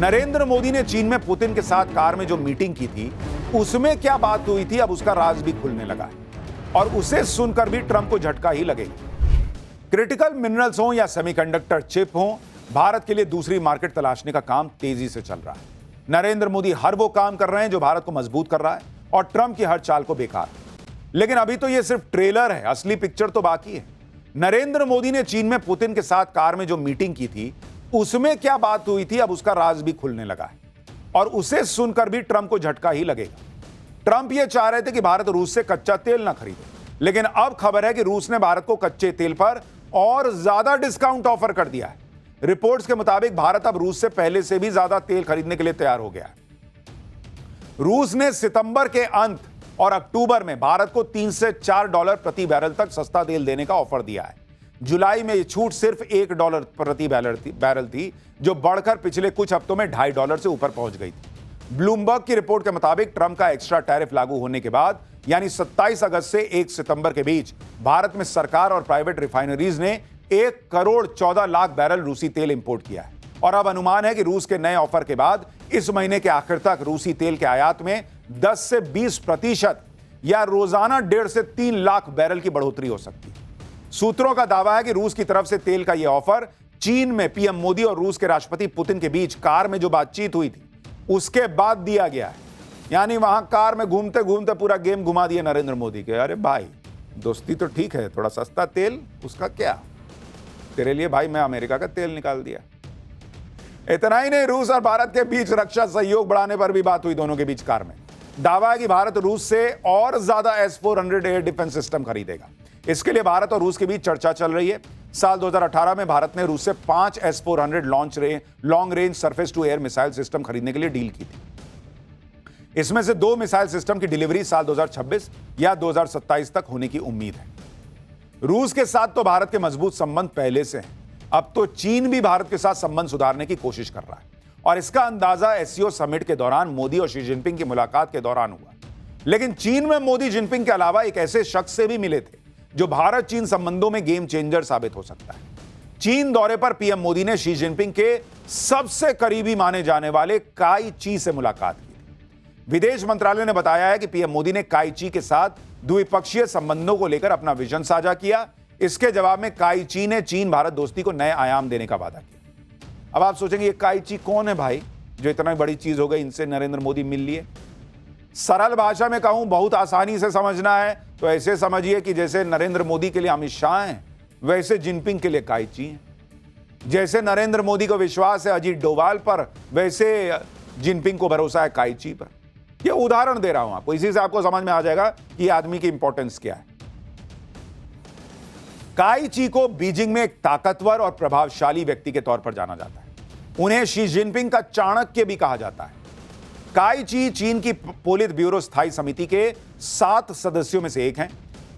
नरेंद्र मोदी ने चीन में पुतिन के साथ कार में जो मीटिंग की थी, उसमें क्या बात हुई थी, अब उसका राज भी खुलने लगा है और उसे सुनकर भी ट्रंप को झटका ही लगेगा। क्रिटिकल मिनरल्स हो या सेमीकंडक्टर चिप हो, भारत के लिए दूसरी मार्केट तलाशने का काम तेजी से चल रहा है। नरेंद्र मोदी हर वो काम कर रहे हैं जो भारत को मजबूत कर रहा है और ट्रंप की हर चाल को बेकार। लेकिन अभी तो यह सिर्फ ट्रेलर है, असली पिक्चर तो बाकी है। नरेंद्र मोदी ने चीन में पुतिन के साथ कार में जो मीटिंग की थी, उसमें क्या बात हुई थी, अब उसका राज भी खुलने लगा है और उसे सुनकर भी ट्रंप को झटका ही लगेगा। ट्रंप यह चाह रहे थे कि भारत रूस से कच्चा तेल ना खरीदे, लेकिन अब खबर है कि रूस ने भारत को कच्चे तेल पर और ज्यादा डिस्काउंट ऑफर कर दिया है। रिपोर्ट्स के मुताबिक भारत अब रूस से पहले से भी ज्यादा तेल खरीदने के लिए तैयार हो गया है। रूस ने सितंबर के अंत और अक्टूबर में भारत को $3 से $4 प्रति बैरल तक सस्ता तेल देने का ऑफर दिया है। जुलाई में यह छूट सिर्फ $1 प्रति बैरल थी, जो बढ़कर पिछले कुछ हफ्तों में $2.5 से ऊपर पहुंच गई थी। ब्लूमबर्ग की रिपोर्ट के मुताबिक ट्रंप का एक्स्ट्रा टैरिफ लागू होने के बाद यानी 27 अगस्त से 1 सितंबर के बीच भारत में सरकार और प्राइवेट रिफाइनरीज ने 1,14,00,000 बैरल रूसी तेल इंपोर्ट किया है और अब अनुमान है कि रूस के नए ऑफर के बाद इस महीने के आखिर तक रूसी तेल के आयात में 10 से 20% या रोजाना 1.5 से 3 लाख बैरल की बढ़ोतरी हो सकती है। सूत्रों का दावा है कि रूस की तरफ से तेल का यह ऑफर चीन में पीएम मोदी और रूस के राष्ट्रपति पुतिन के बीच कार में जो बातचीत हुई थी, उसके बाद दिया गया है। यानी वहां कार में घूमते घूमते पूरा गेम घुमा दिया नरेंद्र मोदी के। अरे भाई, दोस्ती तो ठीक है, थोड़ा सस्ता तेल, उसका क्या, तेरे लिए भाई मैं अमेरिका का तेल निकाल दिया। इतना ही नहीं, रूस और भारत के बीच रक्षा सहयोग बढ़ाने पर भी बात हुई दोनों के बीच कार में। दावा है कि भारत रूस से और ज्यादा S-400 एयर डिफेंस सिस्टम खरीदेगा। इसके लिए भारत और रूस के बीच चर्चा चल रही है। साल 2018 में भारत ने रूस से 5 S-400 long range surface to air missile system खरीदने के लिए डील की थी। इसमें से 2 मिसाइल सिस्टम की डिलीवरी साल 2026 या 2027 तक होने की उम्मीद है। रूस के साथ तो भारत के मजबूत संबंध पहले से हैं। अब तो चीन भी भारत के साथ संबंध सुधारने की कोशिश कर रहा है और इसका अंदाजा SCO समिट के दौरान मोदी और शी जिनपिंग की मुलाकात के दौरान हुआ। लेकिन चीन में मोदी जिनपिंग के अलावा एक ऐसे शख्स से भी मिले थे जो भारत चीन संबंधों में गेम चेंजर साबित हो सकता है। चीन दौरे पर पीएम मोदी ने शी जिनपिंग के सबसे करीबी माने जाने वाले काई ची से मुलाकात की थी। विदेश मंत्रालय ने बताया है कि पीएम मोदी ने काई ची के साथ द्विपक्षीय संबंधों को लेकर अपना विजन साझा किया। इसके जवाब में काई ची ने चीन भारत दोस्ती को नए आयाम देने का वादा किया। अब आप सोचेंगे ये काई ची कौन है भाई, जो इतना बड़ी चीज हो गई, इनसे नरेंद्र मोदी मिल लिए। सरल भाषा में कहूं, बहुत आसानी से समझना है तो ऐसे समझिए कि जैसे नरेंद्र मोदी के लिए अमित शाह हैं, वैसे जिनपिंग के लिए काई ची हैं। जैसे नरेंद्र मोदी को विश्वास है अजीत डोभाल पर, वैसे जिनपिंग को भरोसा है काई ची पर। यह उदाहरण दे रहा हूं आपको, इसी से आपको समझ में आ जाएगा कि आदमी की इंपॉर्टेंस क्या है। काई ची को बीजिंग में एक ताकतवर और प्रभावशाली व्यक्ति के तौर पर जाना जाता है। उन्हें शी जिनपिंग का चाणक्य भी कहा जाता है। काई ची चीन की पोलित ब्यूरो स्थायी समिति के 7 सदस्यों में से एक हैं।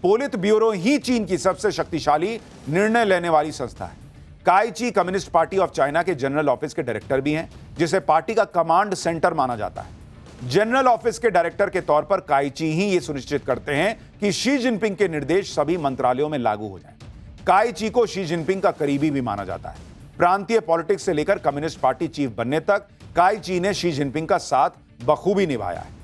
पोलित ब्यूरो ही चीन की सबसे शक्तिशाली निर्णय लेने वाली संस्था है। काई ची कम्युनिस्ट पार्टी ऑफ चाइना के जनरल ऑफिस के डायरेक्टर भी हैं, जिसे पार्टी का कमांड सेंटर माना जाता है। जनरल ऑफिस के डायरेक्टर के तौर पर काई ची ही ये सुनिश्चित करते हैं कि शी जिनपिंग के निर्देश सभी मंत्रालयों में लागू हो जाएं। काई ची को शी जिनपिंग का करीबी भी माना जाता है। प्रांतीय पॉलिटिक्स से लेकर कम्युनिस्ट पार्टी चीफ बनने तक काई ची ने शी जिनपिंग का साथ बखूबी निभाया है।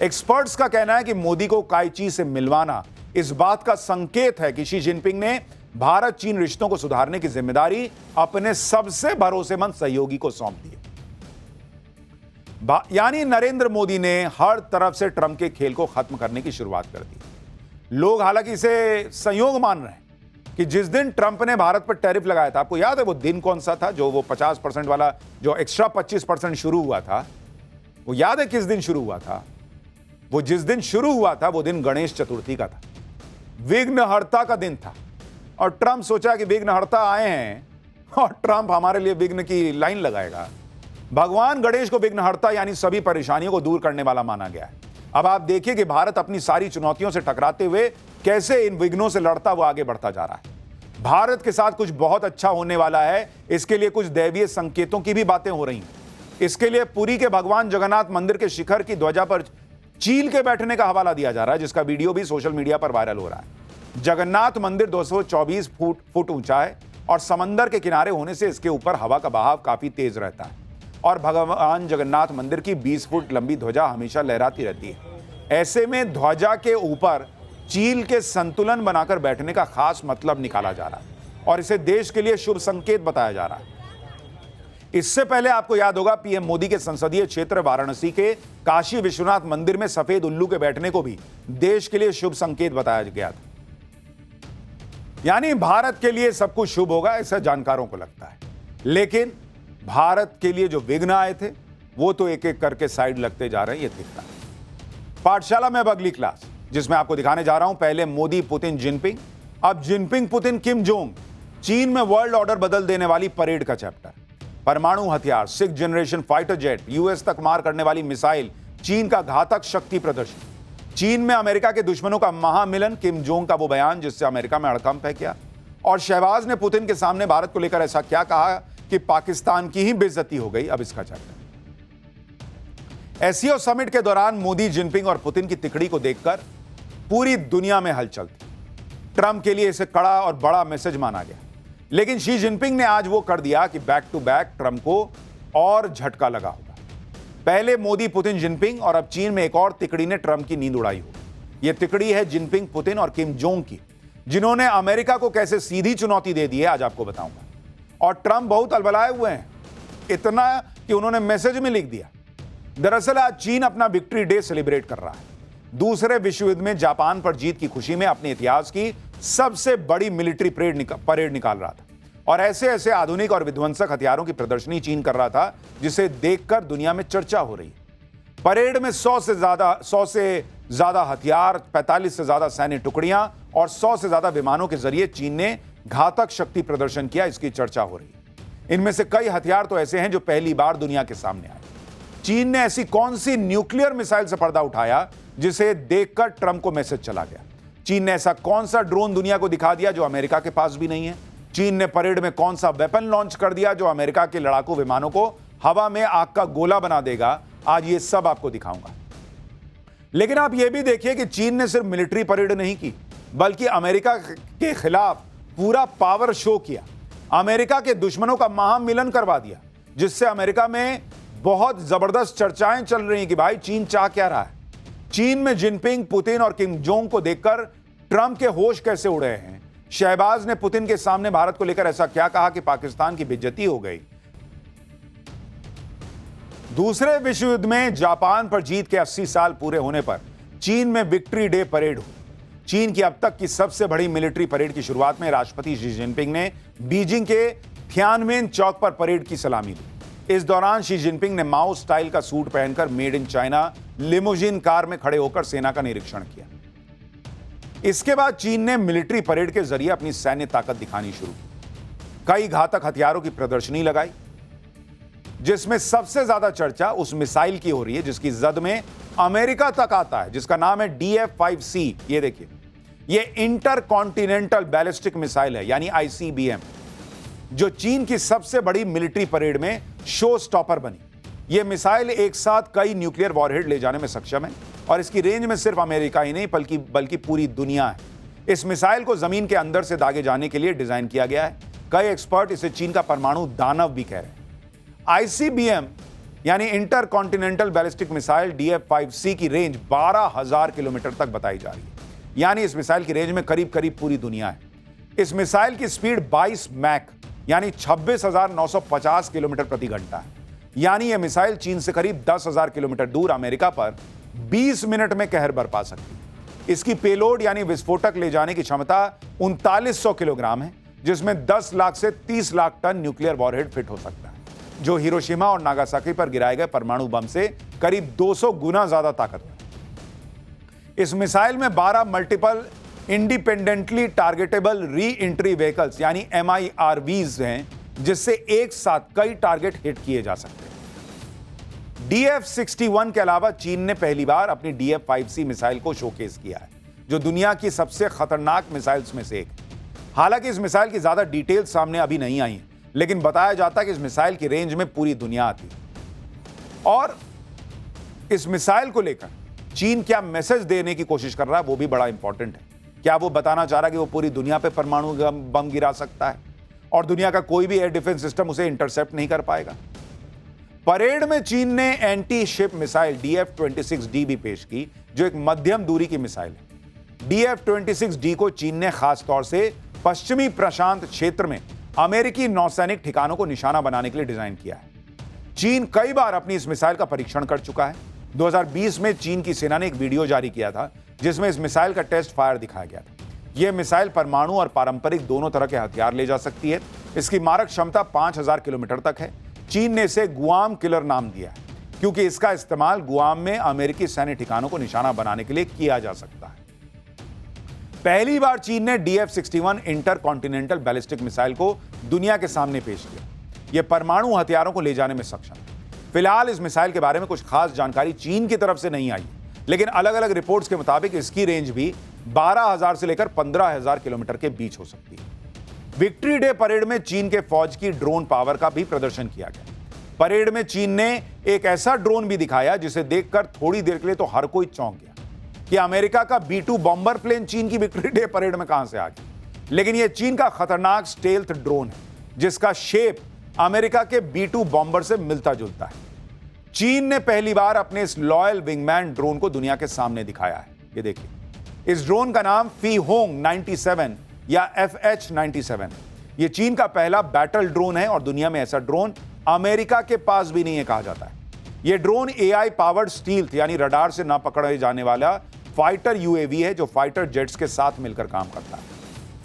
एक्सपर्ट्स का कहना है कि मोदी को काई ची से मिलवाना इस बात का संकेत है कि शी जिनपिंग ने भारत चीन रिश्तों को सुधारने की जिम्मेदारी अपने सबसे भरोसेमंद सहयोगी को सौंप दी है। यानी नरेंद्र मोदी ने हर तरफ से ट्रंप के खेल को खत्म करने की शुरुआत कर दी। लोग हालांकि इसे संयोग मान रहे हैं कि जिस दिन ट्रंप ने भारत पर टैरिफ लगाया था, आपको याद है वो दिन कौन सा था, जो वो 50% वाला जो एक्स्ट्रा 25% शुरू हुआ था, वो याद है किस दिन शुरू हुआ था? वो जिस दिन शुरू हुआ था वो दिन गणेश चतुर्थी का था, विघ्नहर्ता का दिन था। और ट्रंप सोचा कि विघ्नहर्ता आए हैं और ट्रंप हमारे लिए विघ्न की लाइन लगाएगा। भगवान गणेश को विघ्नहर्ता यानी सभी परेशानियों को दूर करने वाला माना गया है। अब आप देखिए कि भारत अपनी सारी चुनौतियों से टकराते हुए कैसे इन विघ्नों से लड़ता हुआ आगे बढ़ता जा रहा है। भारत के साथ कुछ बहुत अच्छा होने वाला है, इसके लिए कुछ दैवीय संकेतों की भी बातें हो रही हैं। इसके लिए पुरी के भगवान जगन्नाथ मंदिर के शिखर की ध्वजा पर चील के बैठने का हवाला दिया जा रहा है, जिसका वीडियो भी सोशल मीडिया पर वायरल हो रहा है। जगन्नाथ मंदिर 224 फुट ऊंचा है और समंदर के किनारे होने से इसके ऊपर हवा का बहाव काफी तेज रहता है। और भगवान जगन्नाथ मंदिर की 20 फुट लंबी ध्वजा हमेशा लहराती रहती है। ऐसे में ध्वजा के ऊपर चील के संतुलन बनाकर बैठने का खास मतलब निकाला जा रहा है और इसे देश के लिए शुभ संकेत बताया जा रहा है। इससे पहले आपको याद होगा पीएम मोदी के संसदीय क्षेत्र वाराणसी के काशी विश्वनाथ मंदिर में सफेद उल्लू के बैठने को भी देश के लिए शुभ संकेत बताया गया था। यानी भारत के लिए सब कुछ शुभ होगा ऐसा जानकारों को लगता है, लेकिन भारत के लिए जो विघ्न आए थे वो तो एक एक करके साइड लगते जा रहे हैं। ये दिखता है। पाठशाला में अब अगली क्लास जिसमें आपको दिखाने जा रहा हूं पहले मोदी, पुतिन, जिनपिंग, अब जिनपिंग, पुतिन, किम जोंग, चीन में वर्ल्ड ऑर्डर बदल देने वाली परेड का चैप्टर, परमाणु हथियार, 6th generation fighter jet, US तक मार करने वाली मिसाइल, चीन का घातक शक्ति प्रदर्शन, चीन में अमेरिका के दुश्मनों का महामिलन, किम जोंग का वो बयान जिससे अमेरिका में हड़कंप है क्या, और शहबाज ने पुतिन के सामने भारत को लेकर ऐसा क्या कहा कि पाकिस्तान की ही बेइज्जती हो गई। अब इसका चैप्टर। एससीओ समिट के दौरान मोदी, जिनपिंग और पुतिन की तिकड़ी को देखकर पूरी दुनिया में हलचल थी। ट्रंप के लिए इसे कड़ा और बड़ा मैसेज माना गया, लेकिन शी जिनपिंग ने आज वो कर दिया कि बैक टू बैक ट्रंप को और झटका लगा होगा। पहले मोदी, पुतिन, जिनपिंग और अब चीन में एक और तिकड़ी ने ट्रंप की नींद उड़ाई होगी। यह तिकड़ी है जिनपिंग, पुतिन और किम जोंग की, जिन्होंने अमेरिका को कैसे सीधी चुनौती दे दी है आज आपको बताऊंगा। और ट्रंप बहुत अलबलाए हुए हैं, इतना कि उन्होंने मैसेज में लिख दिया। दरअसल आज चीन अपना विक्ट्री डे सेलिब्रेट कर रहा है। दूसरे विश्व युद्ध में जापान पर जीत की खुशी में अपने इतिहास की सबसे बड़ी मिलिट्री परेड निकाल रहा था और ऐसे ऐसे आधुनिक और विध्वंसक हथियारों की प्रदर्शनी चीन कर रहा था जिसे देखकर दुनिया में चर्चा हो रही है। परेड में 100 से ज्यादा हथियार, 45 से ज्यादा सैन्य टुकड़ियां और 100 से ज्यादा विमानों के जरिए चीन ने घातक शक्ति प्रदर्शन किया, इसकी चर्चा हो रही है। इनमें से कई हथियार तो ऐसे हैं जो पहली बार दुनिया के सामने आए। चीन ने ऐसी कौन सी न्यूक्लियर मिसाइल से पर्दा उठाया जिसे देखकर ट्रंप को मैसेज चला गया? चीन ने ऐसा कौन सा ड्रोन दुनिया को दिखा दिया जो अमेरिका के पास भी नहीं है? चीन ने परेड में कौन सा वेपन लॉन्च कर दिया जो अमेरिका के लड़ाकू विमानों को हवा में आग का गोला बना देगा? आज ये सब आपको दिखाऊंगा। लेकिन आप यह भी देखिए कि चीन ने सिर्फ मिलिट्री परेड नहीं की, बल्कि अमेरिका के खिलाफ पूरा पावर शो किया, अमेरिका के दुश्मनों का महामिलन करवा दिया, जिससे अमेरिका में बहुत जबरदस्त चर्चाएं चल रही हैं कि भाई चीन चाह क्या रहा है। चीन में जिनपिंग, पुतिन और किम जोंग को देखकर ट्रंप के होश कैसे उड़े हैं? शहबाज ने पुतिन के सामने भारत को लेकर ऐसा क्या कहा कि पाकिस्तान की बेइज्जती हो गई? दूसरे विश्व युद्ध में जापान पर जीत के 80 साल पूरे होने पर चीन में विक्ट्री डे परेड हुई। चीन की अब तक की सबसे बड़ी मिलिट्री परेड की शुरुआत में राष्ट्रपति शी जिनपिंग ने बीजिंग के थियानमेन चौक पर परेड की सलामी ली। इस दौरान शी जिनपिंग ने माओ स्टाइल का सूट पहनकर made in China limousine car में खड़े होकर सेना का निरीक्षण किया। इसके बाद चीन ने मिलिट्री परेड के जरिए अपनी सैन्य ताकत दिखानी शुरू की। कई घातक हथियारों की प्रदर्शनी लगाई, जिसमें सबसे ज्यादा चर्चा उस मिसाइल की हो रही है जिसकी जद में अमेरिका तक आता है, जिसका नाम है DF-5C। ये देखिए, ये इंटर कॉन्टिनेंटल बैलिस्टिक मिसाइल है यानी ICBM, जो चीन की सबसे बड़ी मिलिट्री परेड में शो स्टॉपर बनी। यह मिसाइल एक साथ कई न्यूक्लियर वॉरहेड ले जाने में सक्षम है और इसकी रेंज में सिर्फ अमेरिका ही नहीं बल्कि पूरी दुनिया है। इस मिसाइल को जमीन के अंदर से दागे जाने के लिए डिजाइन किया गया है। कई एक्सपर्ट इसे चीन का परमाणु दानव भी कह रहे हैं। ICBM यानी inter continental ballistic missile DF-5C की रेंज 12,000 किलोमीटर तक बताई जा रही है, यानी इस मिसाइल की रेंज में करीब करीब पूरी दुनिया है। इस मिसाइल की स्पीड 22 मैक यानी 26,950 किलोमीटर प्रति घंटा है, यानी यह मिसाइल चीन से करीब 10,000 किलोमीटर दूर अमेरिका पर 20 मिनट में कहर बरपा सकती है। इसकी पेलोड यानी विस्फोटक ले जाने की क्षमता 3900 किलोग्राम है, जिसमें 10 लाख से 30 lakh ton nuclear warhead fit हो सकता है, जो हिरोशिमा और नागासाकी पर गिराए गए परमाणु बम से करीब 200 गुना ज्यादा ताकतवर है। इस मिसाइल में 12 multiple independently targetable re entry vehicles यानी MIRVs हैं, जिससे एक साथ कई टारगेट हिट किए जा सकते हैं। DF-61 के अलावा चीन ने पहली बार अपनी DF-5C मिसाइल को शोकेस किया है, जो दुनिया की सबसे खतरनाक मिसाइल्स में से एक है। हालांकि इस मिसाइल की ज्यादा डिटेल सामने अभी नहीं आई है, लेकिन बताया जाता है कि इस मिसाइल की रेंज में पूरी दुनिया आती है। और इस मिसाइल को लेकर चीन क्या मैसेज देने की कोशिश कर रहा है वो भी बड़ा इंपॉर्टेंट है। क्या वो बताना चाह रहा है कि वो पूरी दुनिया पे परमाणु बम गिरा सकता है और दुनिया का कोई भी एयर डिफेंस सिस्टम उसे इंटरसेप्ट नहीं कर पाएगा? परेड में चीन ने एंटी शिप मिसाइल DF-26D भी पेश की, जो एक मध्यम दूरी की मिसाइल है। DF-26D को चीन ने खास तौर से पश्चिमी प्रशांत क्षेत्र में अमेरिकी नौसैनिक ठिकानों को निशाना बनाने के लिए डिजाइन किया है। चीन कई बार अपनी इस मिसाइल का परीक्षण कर चुका है। 2020 में चीन की सेना ने एक वीडियो जारी किया था जिसमें इस मिसाइल का टेस्ट फायर दिखाया गया था। यह मिसाइल परमाणु और पारंपरिक दोनों तरह के हथियार ले जा सकती है। इसकी मारक क्षमता 5000 किलोमीटर तक है। चीन ने इसे गुआम किलर नाम दिया है क्योंकि इसका इस्तेमाल गुआम में अमेरिकी सैन्य ठिकानों को निशाना बनाने के लिए किया जा सकता है। पहली बार चीन ने DF-61 इंटरकॉन्टिनेंटल बैलिस्टिक मिसाइल को दुनिया के सामने पेश किया। यह परमाणु हथियारों को ले जाने में सक्षम है। फिलहाल इस मिसाइल के बारे में कुछ खास जानकारी चीन की तरफ से नहीं आई, लेकिन अलग अलग रिपोर्ट्स के मुताबिक इसकी रेंज भी 12,000 से लेकर 15,000 किलोमीटर के बीच हो सकती है। विक्ट्री डे परेड में चीन के फौज की ड्रोन पावर का भी प्रदर्शन किया गया। परेड में चीन ने एक ऐसा ड्रोन भी दिखाया जिसे देखकर थोड़ी देर के लिए तो हर कोई चौंक गया कि अमेरिका का B-2 बॉम्बर प्लेन चीन की विक्ट्री डे परेड में कहां से आ गया। लेकिन यह चीन का खतरनाक स्टेल्थ ड्रोन है जिसका शेप अमेरिका के B-2 बॉम्बर से मिलता जुलता है। चीन ने पहली बार अपने इस लॉयल विंगमैन ड्रोन को दुनिया के सामने दिखाया है। ये देखिए, इस ड्रोन का नाम फीहोंग 97 या FH-97 है। यह चीन का पहला बैटल ड्रोन है और दुनिया में ऐसा ड्रोन अमेरिका के पास भी नहीं है कहा जाता है। यह ड्रोन AI पावर्ड स्टील्थ यानी रडार से ना पकड़े जाने वाला फाइटर UAV है जो फाइटर जेट्स के साथ मिलकर काम करता है।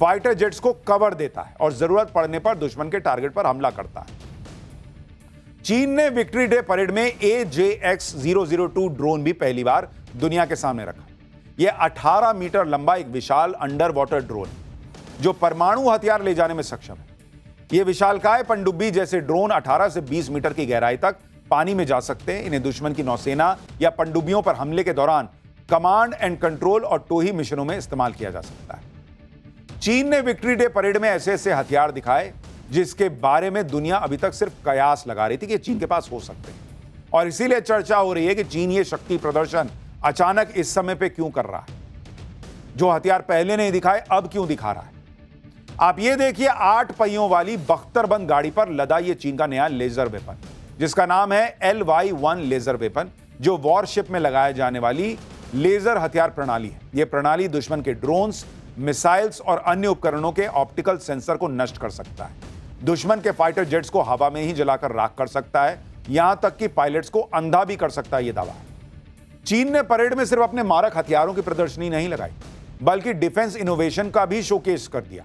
फाइटर जेट्स को कवर देता है और जरूरत पड़ने पर दुश्मन के टारगेट पर हमला करता है। चीन ने विक्ट्री डे परेड में AJX-002 ड्रोन भी पहली बार दुनिया के सामने रखा। यह 18 मीटर लंबा एक विशाल अंडर वाटर ड्रोन है जो परमाणु हथियार ले जाने में सक्षम है। यह विशालकाय पनडुब्बी जैसे ड्रोन 18 से 20 मीटर की गहराई तक पानी में जा सकते हैं। इन्हें दुश्मन की नौसेना या पनडुब्बियों पर हमले के दौरान कमांड एंड कंट्रोल और टोही मिशनों में इस्तेमाल किया जा सकता है। चीन ने विक्ट्री डे परेड में ऐसे ऐसे हथियार दिखाए जिसके बारे में दुनिया अभी तक सिर्फ कयास लगा रही थी कि चीन के पास हो सकते हैं, और इसीलिए चर्चा हो रही है कि चीन ये शक्ति प्रदर्शन अचानक इस समय पे क्यों कर रहा है। जो हथियार पहले नहीं दिखाए अब क्यों दिखा रहा है। आप ये देखिए, 8 पहियों वाली बख्तरबंद गाड़ी पर लदा ये चीन का नया लेजर वेपन जिसका नाम है LY-1 लेजर वेपन, जो वॉरशिप में लगाए जाने वाली लेजर हथियार प्रणाली है। यह प्रणाली दुश्मन के ड्रोन्स, मिसाइल्स और अन्य उपकरणों के ऑप्टिकल सेंसर को नष्ट कर सकता है। दुश्मन के फाइटर जेट्स को हवा में ही जलाकर राख कर सकता है, यहां तक कि पायलट्स को अंधा भी कर सकता है, यह दावा है। चीन ने परेड में सिर्फ अपने मारक हथियारों की प्रदर्शनी नहीं लगाई बल्कि डिफेंस इनोवेशन का भी शोकेस कर दिया।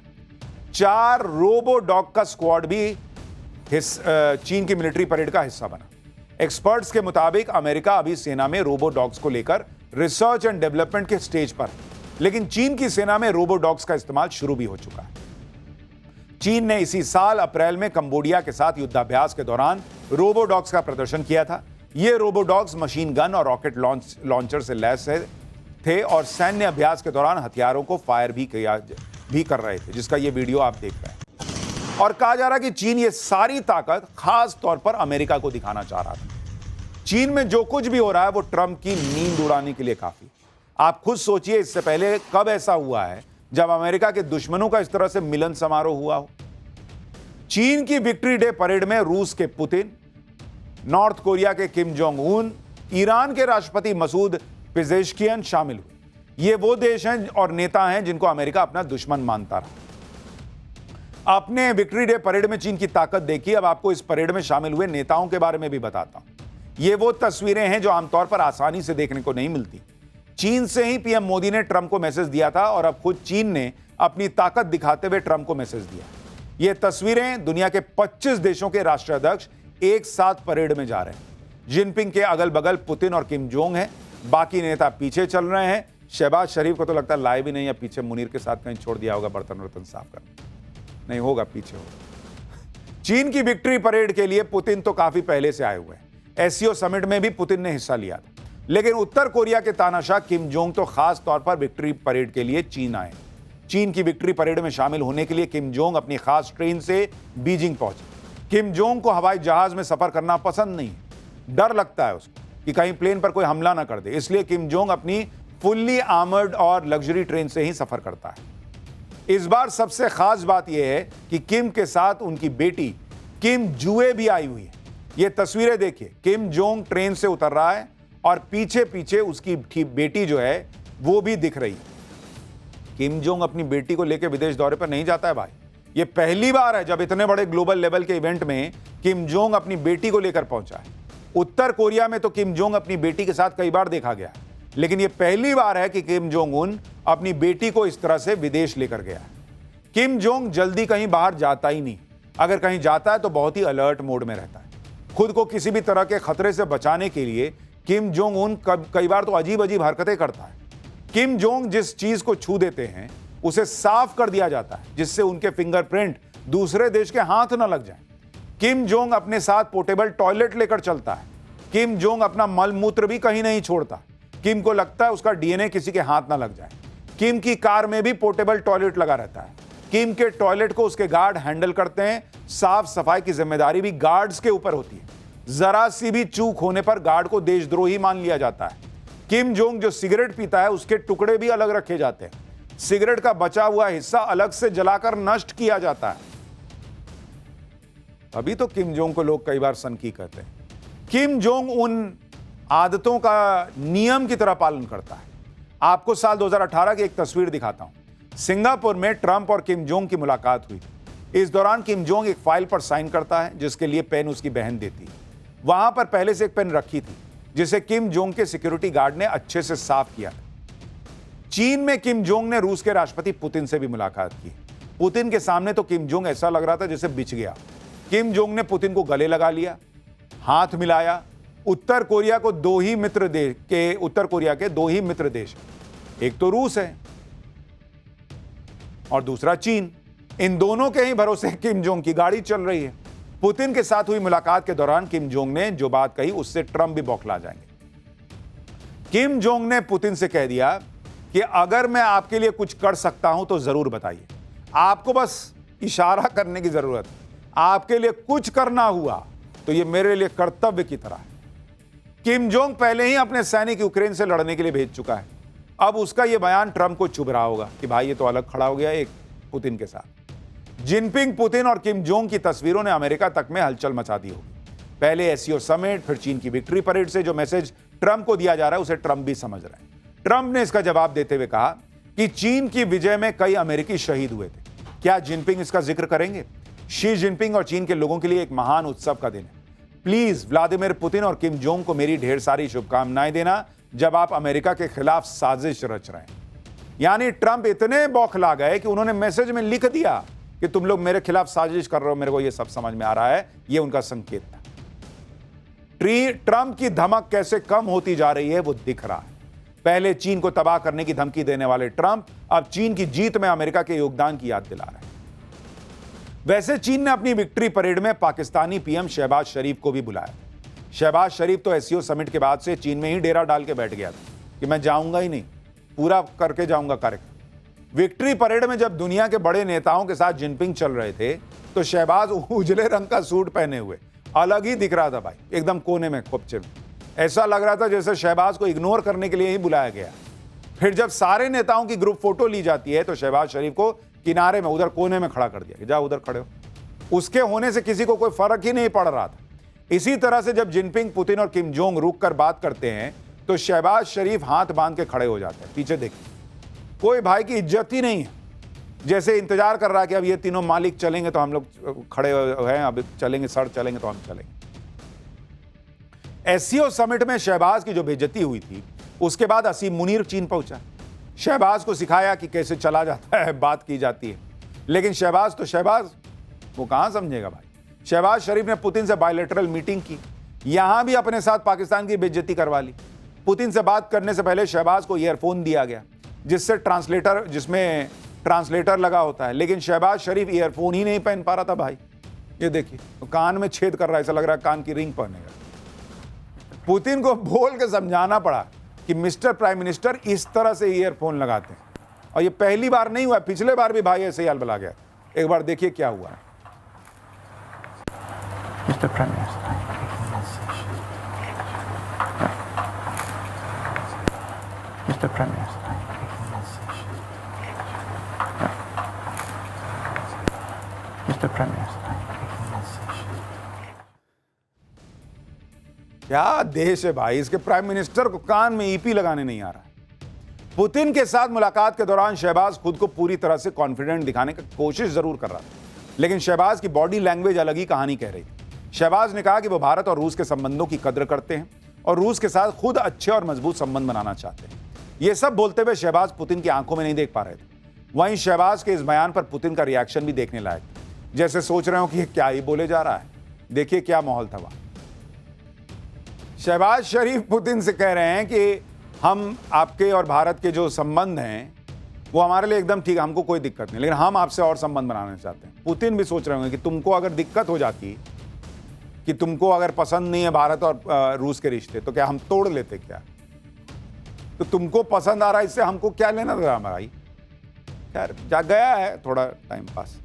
4 रोबो डॉग का स्क्वाड भी चीन की मिलिट्री परेड का हिस्सा बना। एक्सपर्ट्स के मुताबिक अमेरिका अभी सेना में रोबो डॉग्स को लेकर रिसर्च एंड डेवलपमेंट के स्टेज पर, लेकिन चीन की सेना में रोबो डॉग्स का इस्तेमाल शुरू भी हो चुका है। चीन ने इसी साल अप्रैल में कंबोडिया के साथ युद्धाभ्यास के दौरान रोबो डॉग्स का प्रदर्शन किया था। ये रोबो डॉग्स मशीन गन और रॉकेट लॉन्चर से लैस थे और सैन्य अभ्यास के दौरान हथियारों को फायर भी कर रहे थे, जिसका ये वीडियो आप देख रहे हैं। और कहा जा रहा है कि चीन ये सारी ताकत खास तौर पर अमेरिका को दिखाना चाह रहा था। चीन में जो कुछ भी हो रहा है वो ट्रंप की नींद उड़ाने के लिए काफी। आप खुद सोचिए, इससे पहले कब ऐसा हुआ है जब अमेरिका के दुश्मनों का इस तरह से मिलन समारोह हुआ हो। चीन की विक्ट्री डे परेड में रूस के पुतिन, नॉर्थ कोरिया के किम जोंग उन, ईरान के राष्ट्रपति मसूद पेजेश्कियन शामिल हुए। ये वो देश हैं और नेता हैं जिनको अमेरिका अपना दुश्मन मानता रहा। आपने विक्ट्री डे परेड में चीन की ताकत देखी, अब आपको इस परेड में शामिल हुए नेताओं के बारे में भी बताता हूं। ये वो तस्वीरें हैं जो आमतौर पर आसानी से देखने को नहीं मिलती। चीन से ही पीएम मोदी ने ट्रंप को मैसेज दिया था और अब खुद चीन ने अपनी ताकत दिखाते हुए ट्रंप को मैसेज दिया। ये तस्वीरें दुनिया के 25 देशों के राष्ट्राध्यक्ष एक साथ परेड में जा रहे हैं। जिनपिंग के अगल बगल पुतिन और किम जोंग हैं, बाकी नेता पीछे चल रहे हैं। शहबाज शरीफ को तो लगता है लाए भी नहीं, या पीछे मुनीर के साथ कहीं छोड़ दिया होगा बर्तन वर्तन साफ कर, नहीं होगा, पीछे होगा। चीन की विक्ट्री परेड के लिए पुतिन तो काफी पहले से आए हुए हैं। एससीओ समिट में भी पुतिन ने हिस्सा लिया था, लेकिन उत्तर कोरिया के तानाशाह किम जोंग तो खास तौर पर विक्ट्री परेड के लिए चीन आए। चीन की विक्ट्री परेड में शामिल होने के लिए किम जोंग अपनी खास ट्रेन से बीजिंग पहुंचे। किम जोंग को हवाई जहाज में सफर करना पसंद नहीं, डर लगता है उसको कि कहीं प्लेन पर कोई हमला ना कर दे, इसलिए किम जोंग अपनी फुल्ली आर्मर्ड और लग्जरी ट्रेन से ही सफर करता है। इस बार सबसे खास बात यह है कि किम के साथ उनकी बेटी किम जुए भी आई हुई है। ये तस्वीरें देखिए, किम जोंग ट्रेन से उतर रहा है और पीछे पीछे उसकी बेटी जो है वो भी दिख रही है। किम जोंग अपनी बेटी को लेकर विदेश दौरे पर नहीं जाता है भाई। ये पहली बार है जब इतने बड़े ग्लोबल लेवल के इवेंट में किम जोंग अपनी बेटी को लेकर पहुंचा है। उत्तर कोरिया में तो किम जोंग अपनी बेटी के साथ कई बार देखा गया, लेकिन यह पहली बार है कि किम जोंग उन अपनी बेटी को इस तरह से विदेश लेकर गया है। किम जोंग जल्दी कहीं बाहर जाता ही नहीं, अगर कहीं जाता है तो बहुत ही अलर्ट मोड में रहता है। खुद को किसी भी तरह के खतरे से बचाने के लिए किम जोंग उन कई बार तो अजीब अजीब हरकतें करता है। किम जोंग जिस चीज को छू देते हैं उसे साफ कर दिया जाता है, जिससे उनके फिंगरप्रिंट दूसरे देश के हाथ न लग जाएं। किम जोंग अपने साथ पोर्टेबल टॉयलेट लेकर चलता है। किम जोंग अपना मल मूत्र भी कहीं नहीं छोड़ता। किम को लगता है उसका डीएनए किसी के हाथ ना लग जाए। किम की कार में भी पोर्टेबल टॉयलेट लगा रहता है। किम के टॉयलेट को उसके गार्ड हैंडल करते हैं। साफ सफाई की जिम्मेदारी भी गार्ड्स के ऊपर होती है। जरा सी भी चूक होने पर गार्ड को देशद्रोही मान लिया जाता है। किम जोंग जो सिगरेट पीता है उसके टुकड़े भी अलग रखे जाते हैं। सिगरेट का बचा हुआ हिस्सा अलग से जलाकर नष्ट किया जाता है। अभी तो किम जोंग को लोग कई बार सनकी कहते हैं। किम जोंग उन आदतों का नियम की तरह पालन करता है। आपको साल 2018 की एक तस्वीर दिखाता हूं। सिंगापुर में ट्रंप और किम जोंग की मुलाकात हुई। इस दौरान किम जोंग एक फाइल पर साइन करता है, जिसके लिए पेन उसकी बहन देती है। वहां पर पहले से एक पेन रखी थी, जिसे किम जोंग के सिक्योरिटी गार्ड ने अच्छे से साफ किया था। चीन में किम जोंग ने रूस के राष्ट्रपति पुतिन से भी मुलाकात की। पुतिन के सामने तो किम जोंग ऐसा लग रहा था जैसे बिछ गया। किम जोंग ने पुतिन को गले लगा लिया, हाथ मिलाया। उत्तर कोरिया के दो ही मित्र देश, एक तो रूस है और दूसरा चीन। इन दोनों के ही भरोसे किम जोंग की गाड़ी चल रही है। पुतिन के साथ हुई मुलाकात के दौरान किम जोंग ने जो बात कही उससे ट्रंप भी बौखला जाएंगे। किम जोंग ने पुतिन से कह दिया कि अगर मैं आपके लिए कुछ कर सकता हूं तो जरूर बताइए। आपको बस इशारा करने की जरूरत है। आपके लिए कुछ करना हुआ तो यह मेरे लिए कर्तव्य की तरह है। किम जोंग पहले ही अपने सैनिक यूक्रेन से लड़ने के लिए भेज चुका है। अब उसका यह बयान ट्रंप को चुभ रहा होगा कि भाई ये तो अलग खड़ा हो गया एक पुतिन के साथ। जिनपिंग, पुतिन और किम जोंग की तस्वीरों ने अमेरिका तक में हलचल मचा दी होगी। पहले एससीओ समिट, फिर चीन की विक्ट्री परेड से जो मैसेज ट्रंप को दिया जा रहा है उसे ट्रंप भी समझ रहे हैं। ट्रंप ने इसका जवाब देते हुए कहा कि चीन की विजय में कई अमेरिकी शहीद हुए थे। क्या जिनपिंग इसका जिक्र करेंगे? शी जिनपिंग और चीन के लोगों के लिए एक महान उत्सव का दिन है। प्लीज व्लादिमीर पुतिन और किम जोंग को मेरी ढेर सारी शुभकामनाएं देना जब आप अमेरिका के खिलाफ साजिश रच रहे हैं। यानी ट्रंप इतने बौखला गए कि उन्होंने मैसेज में लिख दिया कि तुम लोग मेरे खिलाफ साजिश कर रहे हो। मेरे को यह सब समझ में आ रहा है, यह उनका संकेत था। ट्रंप की धमक कैसे कम होती जा रही है वो दिख रहा है। पहले चीन को तबाह करने की धमकी देने वाले ट्रंप अब चीन की जीत में अमेरिका के योगदान की याद दिला रहे हैं। वैसे चीन ने अपनी विक्ट्री परेड में पाकिस्तानी पीएम शहबाज शरीफ को भी बुलाया। शहबाज शरीफ तो एससीओ समिट के बाद से चीन में ही डेरा डाल के बैठ गया था कि मैं जाऊंगा ही नहीं, पूरा करके जाऊंगा कार्यक्रम। विक्ट्री परेड में जब दुनिया के बड़े नेताओं के साथ जिनपिंग चल रहे थे तो शहबाज उजले रंग का सूट पहने हुए अलग ही दिख रहा था भाई, एकदम कोने में खोपचे में। ऐसा लग रहा था जैसे शहबाज को इग्नोर करने के लिए ही बुलाया गया। फिर जब सारे नेताओं की ग्रुप फोटो ली जाती है तो शहबाज शरीफ को किनारे में उधर कोने में खड़ा कर दिया कि जाओ उधर खड़े हो। उसके होने से किसी को कोई फर्क ही नहीं पड़ रहा था। इसी तरह से जब जिनपिंग, पुतिन और किम जोंग रुक कर बात करते हैं तो शहबाज शरीफ हाथ बांध के खड़े हो जाते हैं। पीछे देखिए, कोई भाई की इज्जत ही नहीं है। जैसे इंतजार कर रहा है कि अब ये तीनों मालिक चलेंगे तो हम लोग खड़े हैं, अब चलेंगे, सर चलेंगे तो हम चलेंगे। एससीओ समिट में शहबाज की जो बेइज्जती हुई थी उसके बाद असीम मुनीर चीन पहुंचा। शहबाज को सिखाया कि कैसे चला जाता है, बात की जाती है। लेकिन शहबाज वो कहां समझेगा भाई। शहबाज शरीफ ने पुतिन से बायलैटरल मीटिंग की, यहां भी अपने साथ पाकिस्तान की बेइज्जती करवा ली। पुतिन से बात करने से पहले शहबाज को ईयरफोन दिया गया जिसमें ट्रांसलेटर लगा होता है, लेकिन शहबाज शरीफ ईयरफोन ही नहीं पहन पा रहा था भाई। ये देखिए, तो कान में छेद कर रहा है, ऐसा लग रहा है कान की रिंग पहनेगा। पुतिन को बोल के समझाना पड़ा कि मिस्टर प्राइम मिनिस्टर इस तरह से ईयरफोन लगाते हैं। और ये पहली बार नहीं हुआ, पिछले बार भी भाई ऐसे ही हलबला गया। एक बार देखिए क्या हुआ है। Mister prime minister, mister prime minister, mister prime minister. क्या देश है भाई, इसके प्राइम मिनिस्टर को कान में ईपी लगाने नहीं आ रहा है। पुतिन के साथ मुलाकात के दौरान शहबाज खुद को पूरी तरह से कॉन्फिडेंट दिखाने की कोशिश जरूर कर रहा था, लेकिन शहबाज की बॉडी लैंग्वेज अलग ही कहानी कह रही थी। शहबाज ने कहा कि वो भारत और रूस के संबंधों की कद्र करते हैं और रूस के साथ खुद अच्छे और मजबूत संबंध बनाना चाहते हैं। ये सब बोलते हुए शहबाज पुतिन की आंखों में नहीं देख पा रहे थे। वहीं शहबाज के इस बयान पर पुतिन का रिएक्शन भी देखने लायक, जैसे सोच रहे हो कि ये क्या ही बोले जा रहा है। देखिए क्या माहौल था वहां। शहबाज शरीफ पुतिन से कह रहे हैं कि हम आपके और भारत के जो संबंध हैं वो हमारे लिए एकदम ठीक है, हमको कोई दिक्कत नहीं, लेकिन हम आपसे और संबंध बनाना चाहते हैं। पुतिन भी सोच रहे होंगे कि तुमको अगर दिक्कत हो जाती, कि तुमको अगर पसंद नहीं है भारत और रूस के रिश्ते, तो क्या हम तोड़ लेते क्या? तो तुमको पसंद आ रहा है, इससे हमको क्या लेना देना भाई। खैर जा गया है थोड़ा टाइम पास।